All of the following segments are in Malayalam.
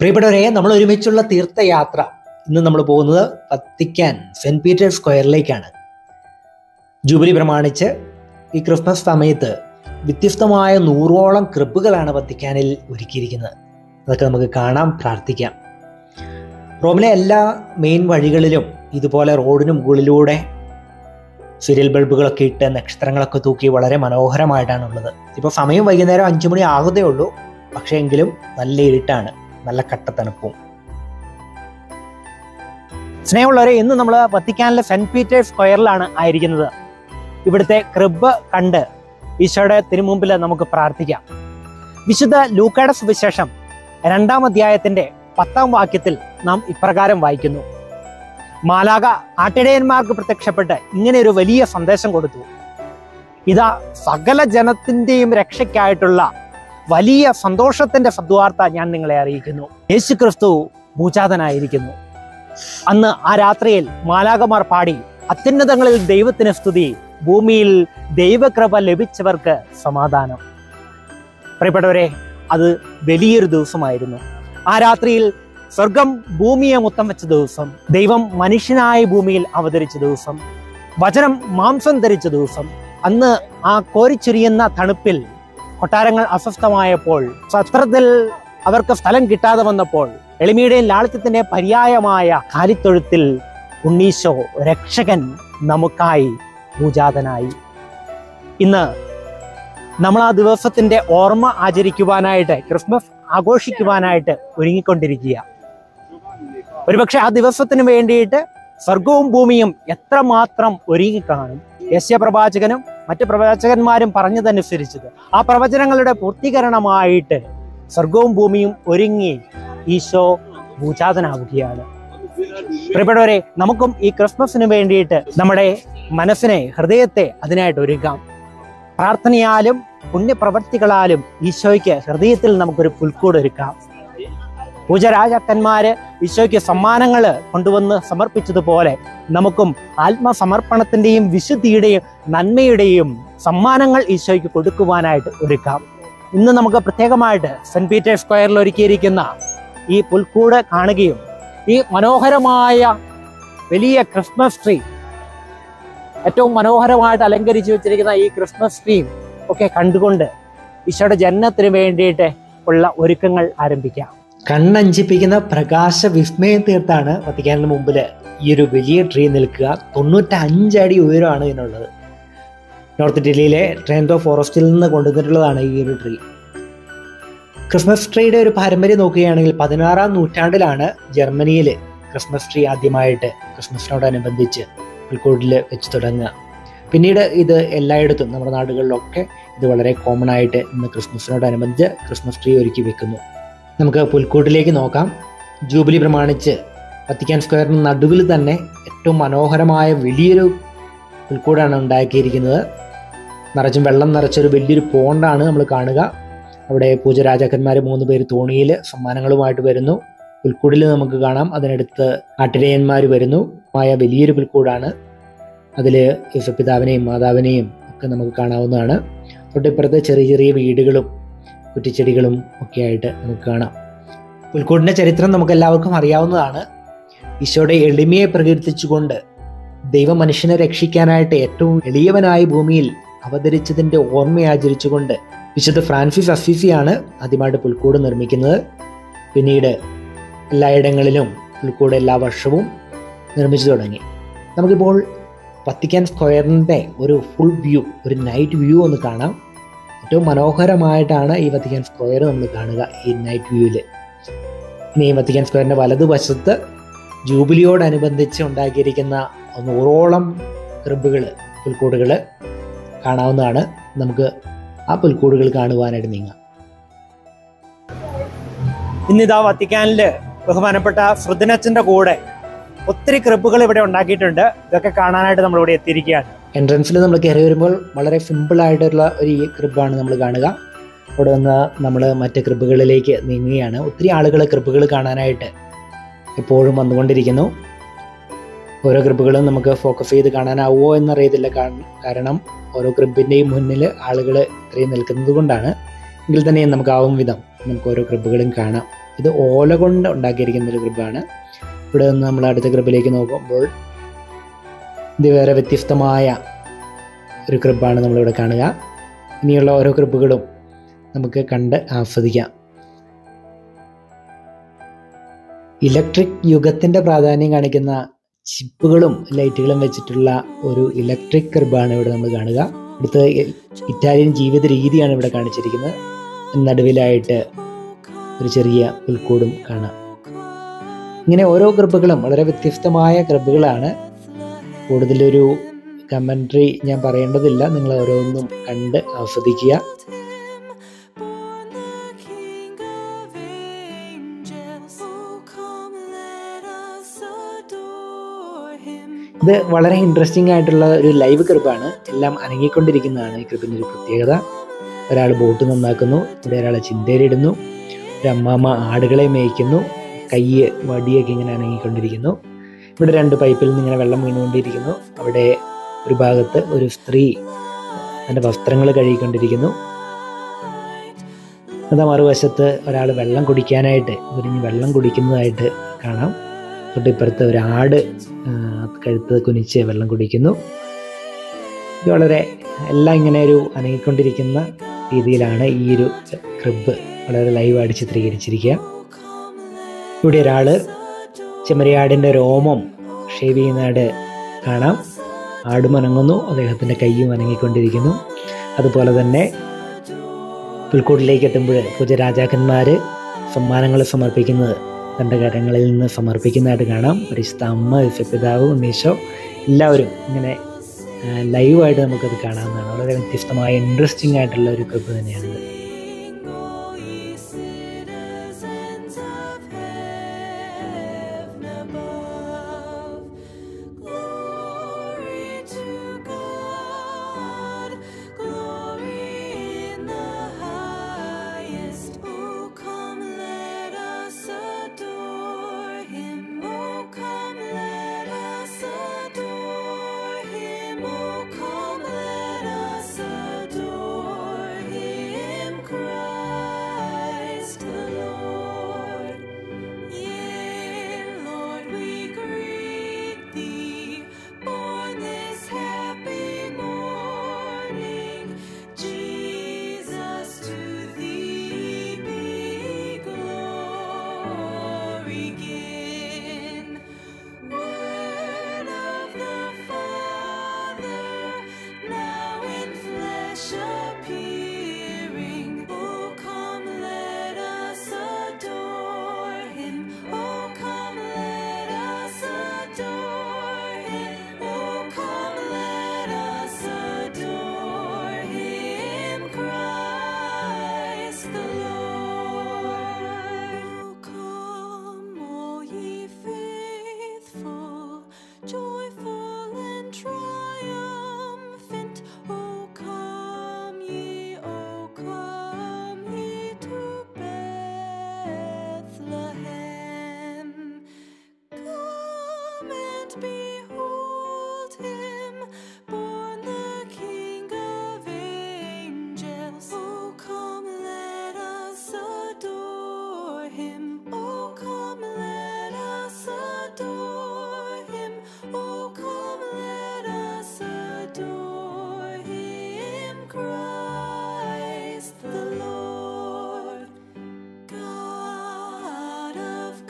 പ്രിയപ്പെട്ടവരെ, നമ്മൾ ഒരുമിച്ചുള്ള തീർത്ഥയാത്ര ഇന്ന് നമ്മൾ പോകുന്നത് വത്തിക്കാൻ സെന്റ് പീറ്റേഴ്സ് സ്ക്വയറിലേക്കാണ്. ജൂബിലി പ്രമാണിച്ച് ഈ ക്രിസ്മസ് സമയത്ത് വ്യത്യസ്തമായ 100ഓളം ക്രിബുകളാണ് വത്തിക്കാനിൽ ഒരുക്കിയിരിക്കുന്നത്. അതൊക്കെ നമുക്ക് കാണാം, പ്രാർത്ഥിക്കാം. റോമിലെ എല്ലാ മെയിൻ വഴികളിലും ഇതുപോലെ റോഡിന് മുകളിലൂടെ സീരിയൽ ബൾബുകളൊക്കെ ഇട്ട് നക്ഷത്രങ്ങളൊക്കെ തൂക്കി വളരെ മനോഹരമായിട്ടാണുള്ളത്. ഇപ്പോൾ സമയം വൈകുന്നേരം 5 മണി ആകുന്നേ ഉള്ളൂ, പക്ഷേ എങ്കിലും നല്ല ഇരുട്ടാണ്, നല്ല കട്ടത്തണുപ്പും. സ്നേഹമുള്ളവരെ, ഇന്ന് നമ്മൾ വത്തിക്കാനിലെ സെന്റ് പീറ്റേഴ്സ് സ്ക്വയറിലാണ് ആയിരിക്കുന്നത്. ഇവിടുത്തെ ക്രിബ് കണ്ട് ഈശോയുടെ തിരുമുമ്പിൽ നമുക്ക് പ്രാർത്ഥിക്കാം. വിശുദ്ധ ലൂക്കായുടെ സുവിശേഷം 2-ാം അധ്യായത്തിന്റെ 10-ാം വാക്യത്തിൽ നാം ഇപ്രകാരം വായിക്കുന്നു: മാലാഖ ആട്ടിടയന്മാർക്ക് പ്രത്യക്ഷപ്പെട്ട് ഇങ്ങനെ ഒരു വലിയ സന്ദേശം കൊടുത്തു. ഇതാ, സകല ജനത്തിന്റെയും രക്ഷയ്ക്കായിട്ടുള്ള വലിയ സന്തോഷത്തിന്റെ സദ്വാർത്ത ഞാൻ നിങ്ങളെ അറിയിക്കുന്നു. യേശു ക്രിസ്തു ഭൂജാതനായിരിക്കുന്നു. അന്ന് ആ രാത്രിയിൽ മാലാഖമാർ പാടി, അത്യുന്നതങ്ങളിൽ ദൈവത്തിന് സ്തുതി, ഭൂമിയിൽ ദൈവകൃപ ലഭിച്ചവർക്ക് സമാധാനം. പ്രിയപ്പെട്ടവരെ, അത് വലിയൊരു ദിവസമായിരുന്നു. ആ രാത്രിയിൽ സ്വർഗം ഭൂമിയെ മുത്തം വെച്ച ദിവസം, ദൈവം മനുഷ്യനായ ഭൂമിയിൽ അവതരിച്ച ദിവസം, വചനം മാംസം ധരിച്ച ദിവസം. അന്ന് ആ കോരിച്ചൊരിയുന്ന തണുപ്പിൽ കൊട്ടാരങ്ങൾ അസ്വസ്ഥമായപ്പോൾ, സത്രത്തിൽ അവർക്ക് സ്ഥലം കിട്ടാതെ വന്നപ്പോൾ, എളിമയുടെയും ലാളിത്യത്തിന്റെ പര്യായമായ കാലിത്തൊഴുത്തിൽ ഉണ്ണീശോ രക്ഷകൻ നമുക്കായി ഭൂജാതനായി. ഇന്ന് നമ്മൾ ആ ദിവസത്തിന്റെ ഓർമ്മ ആചരിക്കുവാനായിട്ട്, ക്രിസ്മസ് ആഘോഷിക്കുവാനായിട്ട് ഒരുങ്ങിക്കൊണ്ടിരിക്കുക. ഒരുപക്ഷെ ആ ദിവസത്തിന് വേണ്ടിയിട്ട് സ്വർഗവും ഭൂമിയും എത്രമാത്രം ഒരുങ്ങിക്കാണും. യെശയ്യാ പ്രവാചകനും മറ്റ് പ്രവാചകന്മാരും പറഞ്ഞതനുസരിച്ചത് ആ പ്രവചനങ്ങളുടെ പൂർത്തീകരണമായിട്ട് സ്വർഗവും ഭൂമിയും ഒരുങ്ങി ഈശോ ഭൂജാതനാവുകയാണ്. പ്രിയപ്പെട്ടവരെ, നമുക്കും ഈ ക്രിസ്മസിന് വേണ്ടിയിട്ട് നമ്മുടെ മനസ്സിനെ, ഹൃദയത്തെ അതിനായിട്ട് ഒരുക്കാം. പ്രാർത്ഥനയാലും പുണ്യപ്രവർത്തികളാലും ഈശോയ്ക്ക് ഹൃദയത്തിൽ നമുക്കൊരു പുൽക്കൂട് ഒരുക്കാം. പൂജരാജാക്കന്മാര് ഈശോയ്ക്ക് സമ്മാനങ്ങൾ കൊണ്ടുവന്ന് സമർപ്പിച്ചതുപോലെ നമുക്കും ആത്മസമർപ്പണത്തിന്റെയും വിശുദ്ധിയുടെയും നന്മയുടെയും സമ്മാനങ്ങൾ ഈശോയ്ക്ക് കൊടുക്കുവാനായിട്ട് ഒരുക്കാം. ഇന്ന് നമുക്ക് പ്രത്യേകമായിട്ട് സെന്റ് പീറ്റേഴ്സ് സ്ക്വയറിൽ ഒരുക്കിയിരിക്കുന്ന ഈ പുൽക്കൂട് കാണുകയും ഈ മനോഹരമായ വലിയ ക്രിസ്മസ് ട്രീ, ഏറ്റവും മനോഹരമായിട്ട് അലങ്കരിച്ചു വെച്ചിരിക്കുന്ന ഈ ക്രിസ്മസ് ട്രീ ഒക്കെ കണ്ടുകൊണ്ട് ഈശോയുടെ ജനനത്തിന് വേണ്ടിയിട്ട് ഉള്ള ഒരുക്കങ്ങൾ ആരംഭിക്കാം. കണ്ണഞ്ചിപ്പിക്കുന്ന പ്രകാശ വിസ്മയം തീർത്താണ് വത്തിക്കാനിന് മുമ്പിൽ ഈ ഒരു വലിയ ട്രീ നിൽക്കുക. 95 അടി ഉയരമാണ് ഇതിനുള്ളത്. നോർത്ത് ഇറ്റലിയിലെ ട്രെൻറ്റോ ഫോറസ്റ്റിൽ നിന്ന് കൊണ്ടുവന്നിട്ടുള്ളതാണ് ഈ ഒരു ട്രീ. ക്രിസ്മസ് ട്രീയുടെ ഒരു പാരമ്പര്യം നോക്കുകയാണെങ്കിൽ 16-ാം നൂറ്റാണ്ടിലാണ് ജർമ്മനിയിൽ ക്രിസ്മസ് ട്രീ ആദ്യമായിട്ട് ക്രിസ്മസിനോടനുബന്ധിച്ച് പുൽക്കൂടിൽ വെച്ച് തുടങ്ങുക. പിന്നീട് ഇത് എല്ലായിടത്തും, നമ്മുടെ നാടുകളിലൊക്കെ ഇത് വളരെ കോമൺ ആയിട്ട് ഇന്ന് ക്രിസ്മസിനോടനുബന്ധിച്ച് ക്രിസ്മസ് ട്രീ ഒരുക്കി വെക്കുന്നു. നമുക്ക് പുൽക്കൂട്ടിലേക്ക് നോക്കാം. ജൂബിലി പ്രമാണിച്ച് വത്തിക്കാൻ സ്ക്വയറിന് നടുവിൽ തന്നെ ഏറ്റവും മനോഹരമായ വലിയൊരു പുൽക്കൂടാണ് ഉണ്ടാക്കിയിരിക്കുന്നത്. നിറച്ചും വെള്ളം നിറച്ചൊരു വലിയൊരു പോണ്ടാണ് നമ്മൾ കാണുക. അവിടെ പൂജരാജാക്കന്മാർ 3 പേര് തോണിയിൽ സമ്മാനങ്ങളുമായിട്ട് വരുന്നു. പുൽക്കൂടിൽ നമുക്ക് കാണാം, അതിനടുത്ത് ആട്ടിടയന്മാർ വരുന്നു. വലിയൊരു പുൽക്കൂടാണ്. അതിൽ യേശുപിതാവിനെയും മാതാവിനെയും ഒക്കെ നമുക്ക് കാണാവുന്നതാണ്. തൊട്ടിപ്പുറത്ത് ചെറിയ ചെറിയ വീടുകളും കുറ്റിച്ചെടികളും ഒക്കെ ആയിട്ട് നമുക്ക് കാണാം. പുൽക്കൂടിൻ്റെ ചരിത്രം നമുക്ക് എല്ലാവർക്കും അറിയാവുന്നതാണ്. ഈശോയുടെ എളിമയെ പ്രകീർത്തിച്ചുകൊണ്ട് ദൈവം മനുഷ്യനെ രക്ഷിക്കാനായിട്ട് ഏറ്റവും എളിയവനായി ഭൂമിയിൽ അവതരിച്ചതിൻ്റെ ഓർമ്മയാചരിച്ചുകൊണ്ട് വിശുദ്ധ ഫ്രാൻസിസ് അസീസിയാണ് ആദ്യമായിട്ട് പുൽക്കൂട് നിർമ്മിക്കുന്നത്. പിന്നീട് എല്ലായിടങ്ങളിലും പുൽക്കൂട് എല്ലാ വർഷവും നിർമ്മിച്ചു തുടങ്ങി. നമുക്കിപ്പോൾ വത്തിക്കാൻ സ്ക്വയറിൻ്റെ ഒരു ഫുൾ വ്യൂ, ഒരു നൈറ്റ് വ്യൂ ഒന്ന് കാണാം. ഏറ്റവും മനോഹരമായിട്ടാണ് ഈ വത്തിക്കാൻ സ്ക്വയർ നമ്മൾ കാണുക ഈ നൈറ്റ് വ്യൂവിൽ. ഇനി ഈ വത്തിക്കാൻ സ്ക്വയറിൻ്റെ വലതുവശത്ത് ജൂബിലിയോടനുബന്ധിച്ച് ഉണ്ടാക്കിയിരിക്കുന്ന 100ഓളം ക്രിബുകൾ, പുൽക്കൂടുകൾ കാണാവുന്നതാണ്. നമുക്ക് ആ പുൽക്കൂടുകൾ കാണുവാനായിട്ട് നീങ്ങാം. ഇന്നിതാ വത്തിക്കാനിൽ ബഹുമാനപ്പെട്ട ശ്രുതിനച്ചൻ്റെ കൂടെ ഒത്തിരി ക്രിബുകൾ ഇവിടെ ഉണ്ടാക്കിയിട്ടുണ്ട്. ഇതൊക്കെ കാണാനായിട്ട് നമ്മളിവിടെ എത്തിയിരിക്കുകയാണ്. എൻട്രൻസിൽ നമ്മൾ കയറി വരുമ്പോൾ വളരെ സിമ്പിളായിട്ടുള്ള ഒരു ക്രിബാണ് നമ്മൾ കാണുക. അവിടെ നിന്ന് നമ്മൾ മറ്റ് ക്രിബുകളിലേക്ക് നീങ്ങുകയാണ്. ഒത്തിരി ആളുകൾ ക്രിബുകൾ കാണാനായിട്ട് എപ്പോഴും വന്നുകൊണ്ടിരിക്കുന്നു. ഓരോ ക്രിബുകളും നമുക്ക് ഫോക്കസ് ചെയ്ത് കാണാനാവുമോ എന്നറിയത്തില്ല. കാരണം ഓരോ ക്രിബിൻ്റെയും മുന്നിൽ ആളുകൾ ഇത്രയും നിൽക്കുന്നത് കൊണ്ടാണ്. എങ്കിൽ തന്നെ നമുക്കാവും വിധം നമുക്ക് ഓരോ ക്രിബുകളും കാണാം. ഇത് ഓല കൊണ്ട് ഉണ്ടാക്കിയിരിക്കുന്ന ഒരു കൃപാണ്. ഇവിടെ നിന്ന് നമ്മൾ അടുത്ത കൃപയിലേക്ക് നോക്കുമ്പോൾ ഇത് വേറെ വ്യത്യസ്തമായ ഒരു കൃപാണ് നമ്മളിവിടെ കാണുക. ഇനിയുള്ള ഓരോ കൃപകളും നമുക്ക് കണ്ട് ആസ്വദിക്കാം. ഇലക്ട്രിക് യുഗത്തിൻ്റെ പ്രാധാന്യം കാണിക്കുന്ന ചിപ്പുകളും ലൈറ്റുകളും വെച്ചിട്ടുള്ള ഒരു ഇലക്ട്രിക് കൃപാണ് ഇവിടെ നമ്മൾ കാണുക. അടുത്ത ഇറ്റാലിയൻ ജീവിത രീതിയാണ് ഇവിടെ കാണിച്ചിരിക്കുന്നത്. നടുവിലായിട്ട് ഒരു ചെറിയ പുൽക്കൂടും കാണാം. ഇങ്ങനെ ഓരോ കൃപകളും വളരെ വ്യത്യസ്തമായ കൃപകളാണ്. കൂടുതലൊരു കമൻട്രി ഞാൻ പറയേണ്ടതില്ല, നിങ്ങൾ ഓരോന്നും കണ്ട് ആസ്വദിക്കുക. ഇത് വളരെ ഇൻട്രസ്റ്റിംഗ് ആയിട്ടുള്ള ഒരു ലൈവ് കൃപാണ്. എല്ലാം അനങ്ങിക്കൊണ്ടിരിക്കുന്നതാണ് ഈ കൃപിൻ്റെ ഒരു പ്രത്യേകത. ഒരാൾ ബോട്ട് നന്നാക്കുന്നു, ഇവിടെ ഒരാൾ ചിന്തയിലിടുന്നു, ഒരു അമ്മാമ്മ ആടുകളെ മേയ്ക്കുന്നു, കയ്യ് വടിയൊക്കെ ഇങ്ങനെ അനങ്ങിക്കൊണ്ടിരിക്കുന്നു. ഇവിടെ 2 പൈപ്പിൽ നിന്ന് ഇങ്ങനെ വെള്ളം വീണുകൊണ്ടിരിക്കുന്നു. അവിടെ ഒരു ഭാഗത്ത് ഒരു സ്ത്രീ തൻ്റെ വസ്ത്രങ്ങൾ കഴുകിക്കൊണ്ടിരിക്കുന്നു. അത് മറുവശത്ത് ഒരാൾ വെള്ളം കുടിക്കാനായിട്ട് ഉരിഞ്ഞ് വെള്ളം കുടിക്കുന്നതായിട്ട് കാണാം. തൊട്ടിപ്പുറത്ത് ഒരാട് കഴുത്ത് കുനിച്ച് വെള്ളം കുടിക്കുന്നു. ഇത് വളരെ എല്ലാം ഇങ്ങനെ ഒരു അനങ്ങിക്കൊണ്ടിരിക്കുന്ന രീതിയിലാണ് ഈ ഒരു ക്രിബ് വളരെ ലൈവായിട്ട് ചിത്രീകരിച്ചിരിക്കുക. ഇവിടെ ഒരാൾ ചെമ്മരിയാടിൻ്റെ രോമം ഷേവ് ചെയ്യുന്നതായിട്ട് കാണാം. ആടും അനങ്ങുന്നു, അദ്ദേഹത്തിൻ്റെ കൈയും അനങ്ങിക്കൊണ്ടിരിക്കുന്നു. അതുപോലെ തന്നെ പുൽക്കൂട്ടിലേക്ക് എത്തുമ്പോൾ പൂജരാജാക്കന്മാർ സമ്മാനങ്ങൾ സമർപ്പിക്കുന്നത് തൻ്റെ കരങ്ങളിൽ നിന്ന് സമർപ്പിക്കുന്നതായിട്ട് കാണാം. പരിശുദ്ധ അമ്മ, പിതാവ്, ഉണ്ണീശോ എല്ലാവരും ഇങ്ങനെ ലൈവായിട്ട് നമുക്കത് കാണാവുന്നതാണ്. വളരെ വ്യത്യസ്തമായ ഇൻട്രസ്റ്റിംഗ് ആയിട്ടുള്ള ഒരു ക്രിബ് തന്നെയാണിത്.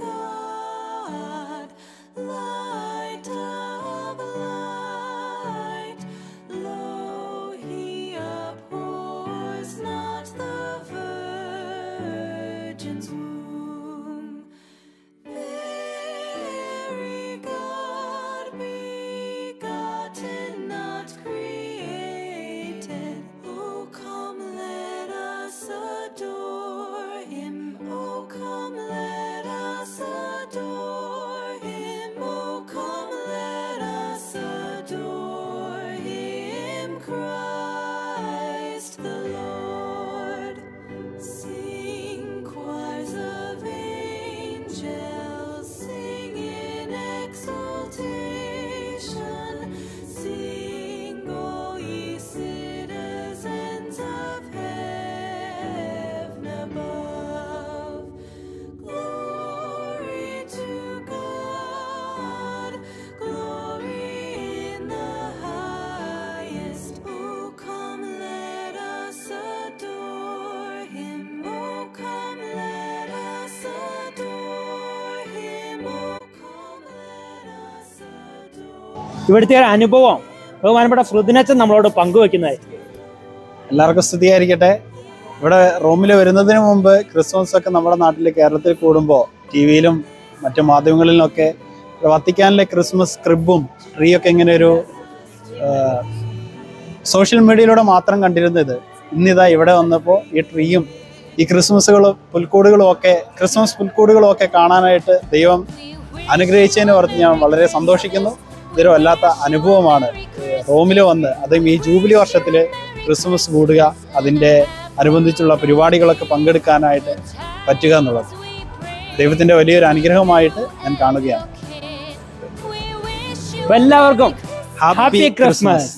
God, light of ഇവിടുത്തെ ഒരു അനുഭവം ബഹുമാനപ്പെട്ട ശ്രുതിനച്ചൻ നമ്മളോട് പങ്കുവെക്കുന്നതായിരിക്കും. എല്ലാവർക്കും സ്തുതിയായിരിക്കട്ടെ. ഇവിടെ റോമിൽ വരുന്നതിന് മുമ്പ് ക്രിസ്മസ് ഒക്കെ നമ്മുടെ നാട്ടിൽ കേരളത്തിൽ കൂടുമ്പോൾ ടി വിയിലും മറ്റു മാധ്യമങ്ങളിലൊക്കെ വത്തിക്കാനിലെ ക്രിസ്മസ് ക്രിബും ട്രീ ഒക്കെ ഇങ്ങനെ ഒരു സോഷ്യൽ മീഡിയയിലൂടെ മാത്രം കണ്ടിരുന്നത്. ഇന്നിതാ ഇവിടെ വന്നപ്പോൾ ഈ ട്രീയും ഈ ക്രിസ്മസ് പുൽക്കൂടുകളും ഒക്കെ കാണാനായിട്ട് ദൈവം അനുഗ്രഹിച്ചതിനെ ഓർത്ത് ഞാൻ വളരെ സന്തോഷിക്കുന്നു. ഇതൊരു വല്ലാത്ത അനുഭവമാണ്. റോമിൽ വന്ന് അതും ഈ ജൂബിലി വർഷത്തിൽ ക്രിസ്മസ് കൂടുക, അതിൻ്റെ അനുബന്ധിച്ചുള്ള പരിപാടികളൊക്കെ പങ്കെടുക്കാനായിട്ട് പറ്റുക എന്നുള്ളത് ദൈവത്തിൻ്റെ വലിയൊരു അനുഗ്രഹമായിട്ട് ഞാൻ കാണുകയാണ്. എല്ലാവർക്കും ഹാപ്പി ക്രിസ്മസ്.